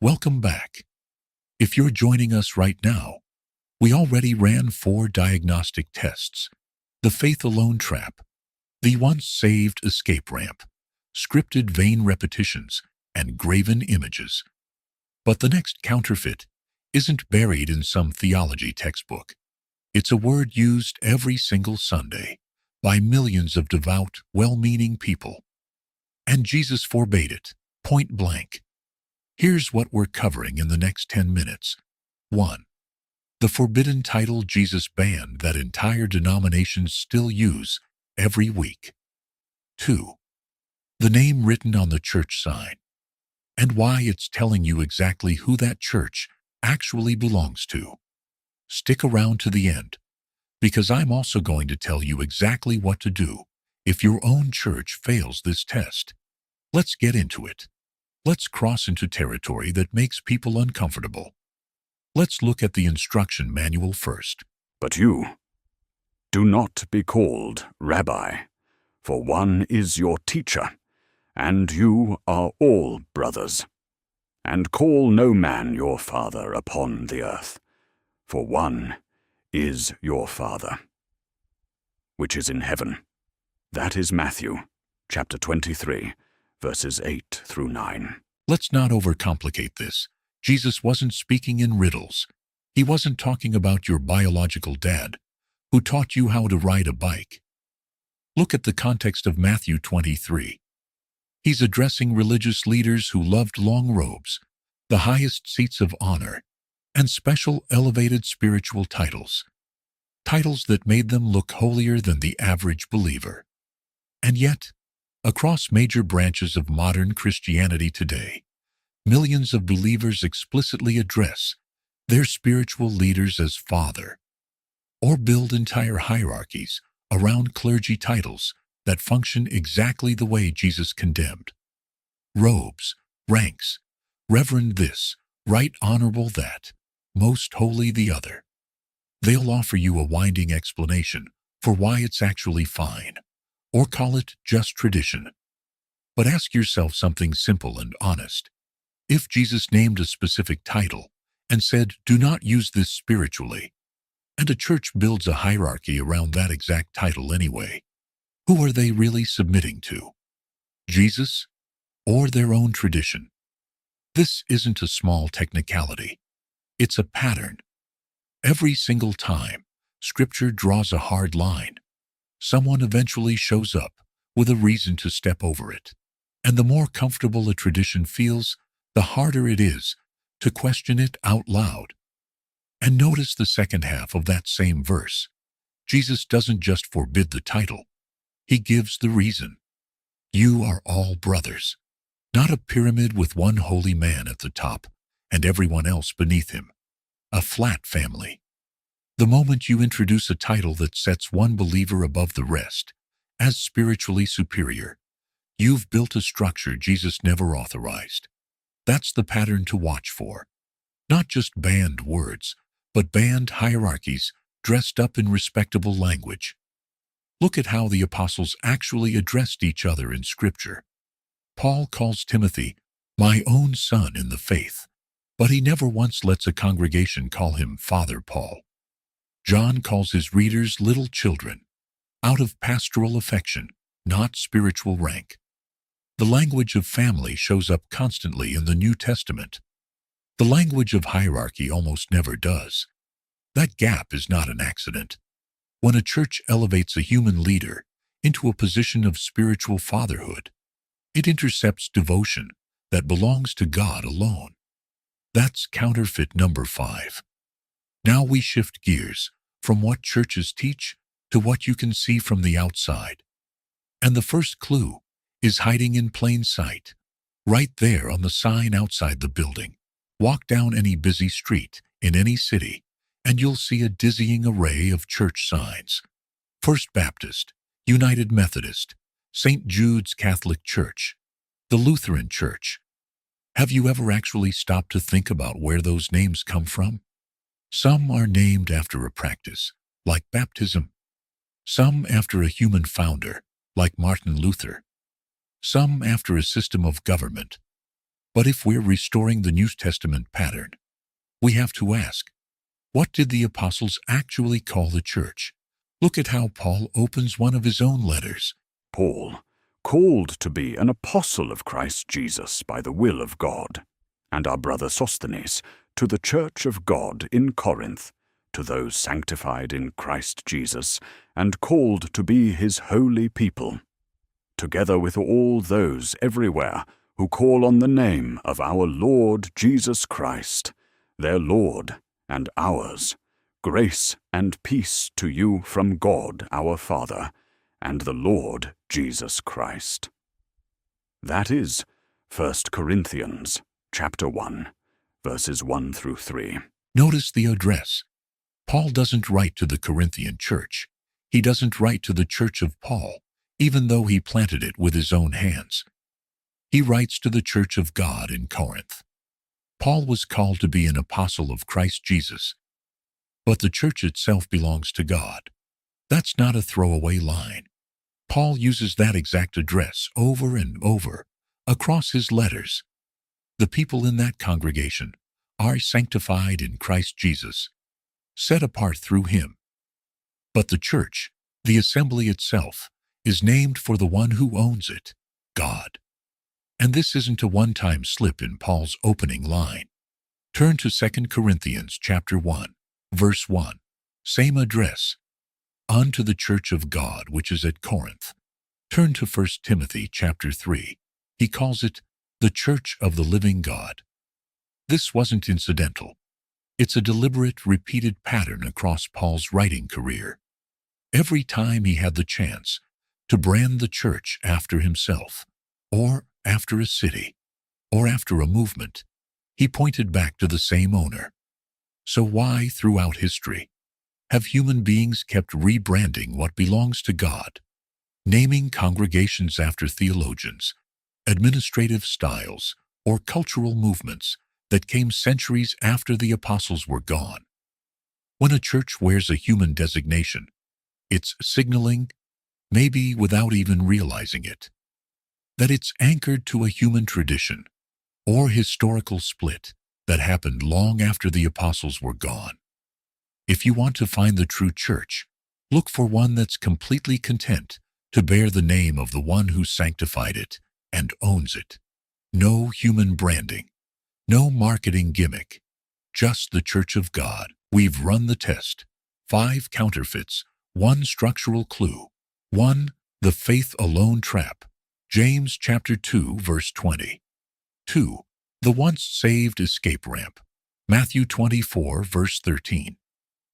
Welcome back. If you're joining us right now, we already ran 4 diagnostic tests: the faith alone trap, the once saved escape ramp, scripted vain repetitions, and graven images. But the next counterfeit isn't buried in some theology textbook. It's a word used every single Sunday by millions of devout, well-meaning people. And Jesus forbade it, point blank. Here's what we're covering in the next 10 minutes. 1. The forbidden title Jesus banned that entire denominations still use every week. 2. The name written on the church sign, and why it's telling you exactly who that church actually belongs to. Stick around to the end, because I'm also going to tell you exactly what to do if your own church fails this test. Let's get into it. Let's cross into territory that makes people uncomfortable. Let's look at the instruction manual first. But you, do not be called Rabbi, for one is your teacher, and you are all brothers. And call no man your father upon the earth, for one is your Father, which is in heaven. That is Matthew, chapter 23, verses 8 through 9. Let's not overcomplicate this. Jesus wasn't speaking in riddles. He wasn't talking about your biological dad, who taught you how to ride a bike. Look at the context of Matthew 23. He's addressing religious leaders who loved long robes, the highest seats of honor, and special elevated spiritual titles. Titles that made them look holier than the average believer. And yet, across major branches of modern Christianity today, millions of believers explicitly address their spiritual leaders as Father, or build entire hierarchies around clergy titles that function exactly the way Jesus condemned. Robes, ranks, Reverend this, Right Honorable that, Most Holy the other. They'll offer you a winding explanation for why it's actually fine, or call it just tradition. But ask yourself something simple and honest. If Jesus named a specific title and said, "Do not use this spiritually," and a church builds a hierarchy around that exact title anyway, who are they really submitting to? Jesus or their own tradition? This isn't a small technicality. It's a pattern. Every single time Scripture draws a hard line, someone eventually shows up with a reason to step over it. And the more comfortable a tradition feels, the harder it is to question it out loud. And notice the second half of that same verse. Jesus doesn't just forbid the title. He gives the reason. You are all brothers. Not a pyramid with one holy man at the top and everyone else beneath him. A flat family. The moment you introduce a title that sets one believer above the rest, as spiritually superior, you've built a structure Jesus never authorized. That's the pattern to watch for. Not just banned words, but banned hierarchies dressed up in respectable language. Look at how the apostles actually addressed each other in Scripture. Paul calls Timothy, "my own son in the faith," but he never once lets a congregation call him Father Paul. John calls his readers little children, out of pastoral affection, not spiritual rank. The language of family shows up constantly in the New Testament. The language of hierarchy almost never does. That gap is not an accident. When a church elevates a human leader into a position of spiritual fatherhood, it intercepts devotion that belongs to God alone. That's counterfeit number 5. Now we shift gears from what churches teach to what you can see from the outside. And the first clue is hiding in plain sight, right there on the sign outside the building. Walk down any busy street in any city, and you'll see a dizzying array of church signs. First Baptist, United Methodist, St. Jude's Catholic Church, the Lutheran Church. Have you ever actually stopped to think about where those names come from? Some are named after a practice, like baptism. Some after a human founder, like Martin Luther. Some after a system of government, But if we're restoring the New Testament pattern, we have to ask, what did the apostles actually call the church? Look at how Paul opens one of his own letters. Paul, called to be an apostle of Christ Jesus by the will of God, and our brother Sosthenes, to the church of God in Corinth, to those sanctified in Christ Jesus, and called to be his holy people, together with all those everywhere who call on the name of our Lord Jesus Christ, their Lord and ours. Grace and peace to you from God our Father and the Lord Jesus Christ. That is 1 Corinthians chapter 1, verses 1 through 3. Notice the address. Paul doesn't write to the Corinthian church. He doesn't write to the church of Paul, even though he planted it with his own hands. He writes to the church of God in Corinth. Paul was called to be an apostle of Christ Jesus, but the church itself belongs to God. That's not a throwaway line. Paul uses that exact address over and over across his letters. The people in that congregation are sanctified in Christ Jesus, set apart through him. But the church, the assembly itself, is named for the one who owns it, God. And this isn't a one-time slip in Paul's opening line. Turn to 2 Corinthians chapter 1, verse 1. Same address. Unto the church of God which is at Corinth. Turn to 1 Timothy chapter 3. He calls it the church of the living God. This wasn't incidental. It's a deliberate, repeated pattern across Paul's writing career. Every time he had the chance to brand the church after himself, or after a city, or after a movement, he pointed back to the same owner. So why, throughout history, have human beings kept rebranding what belongs to God, naming congregations after theologians, administrative styles, or cultural movements that came centuries after the apostles were gone? When a church wears a human designation, it's signaling, maybe without even realizing it, that it's anchored to a human tradition or historical split that happened long after the apostles were gone. If you want to find the true church, look for one that's completely content to bear the name of the one who sanctified it and owns it. No human branding, no marketing gimmick, just the church of God. We've run the test. 5 counterfeits, 1 structural clue. 1. The faith alone trap. James chapter 2, verse 20. 2. The once saved escape ramp. Matthew 24, verse 13.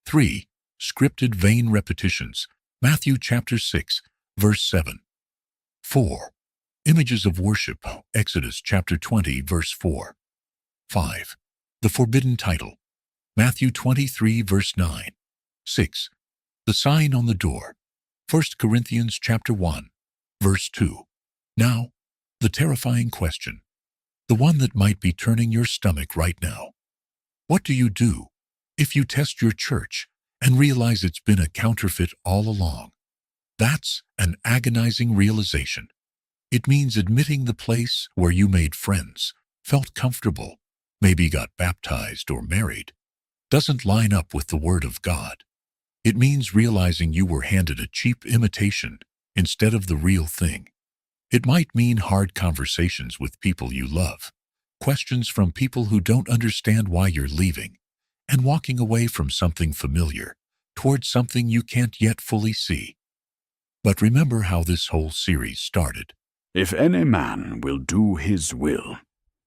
3. Scripted vain repetitions. Matthew chapter 6, verse 7. 4. Images of worship. Exodus chapter 20, verse 4. 5. The forbidden title. Matthew 23, verse 9. 6. The sign on the door. 1 Corinthians chapter 1, verse 2. Now, the terrifying question, the one that might be turning your stomach right now. What do you do if you test your church and realize it's been a counterfeit all along? That's an agonizing realization. It means admitting the place where you made friends, felt comfortable, maybe got baptized or married, doesn't line up with the Word of God. It means realizing you were handed a cheap imitation instead of the real thing. It might mean hard conversations with people you love, questions from people who don't understand why you're leaving, and walking away from something familiar towards something you can't yet fully see. But remember how this whole series started. If any man will do his will,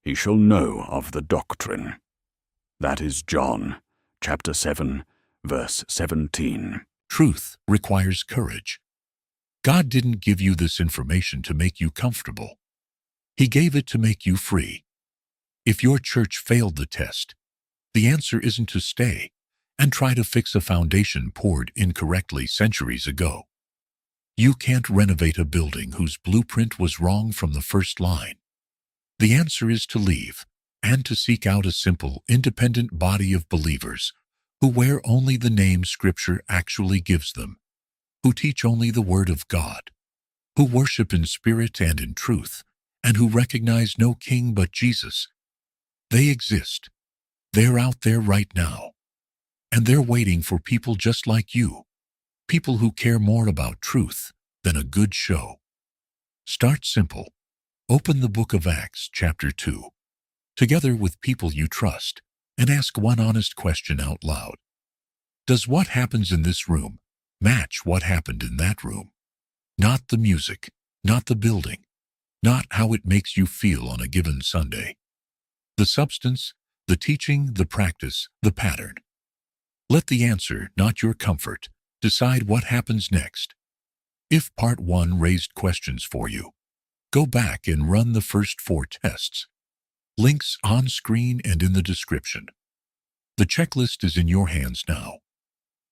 he shall know of the doctrine. That is John chapter 7, verse 17. Truth requires courage. God didn't give you this information to make you comfortable. He gave it to make you free. If your church failed the test, the answer isn't to stay and try to fix a foundation poured incorrectly centuries ago. You can't renovate a building whose blueprint was wrong from the first line. The answer is to leave and to seek out a simple, independent body of believers who wear only the name Scripture actually gives them, who teach only the Word of God, who worship in spirit and in truth, and who recognize no king but Jesus. They exist. They're out there right now. And they're waiting for people just like you, people who care more about truth than a good show. Start simple. Open the book of Acts, chapter 2, together with people you trust, and ask one honest question out loud. Does what happens in this room match what happened in that room? Not the music, not the building, not how it makes you feel on a given Sunday. The substance, the teaching, the practice, the pattern. Let the answer, not your comfort, decide what happens next. If part 1 raised questions for you, go back and run the first 4 tests. Links on screen and in the description. The checklist is in your hands now.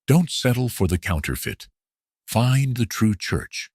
Don't settle for the counterfeit. Find the true church.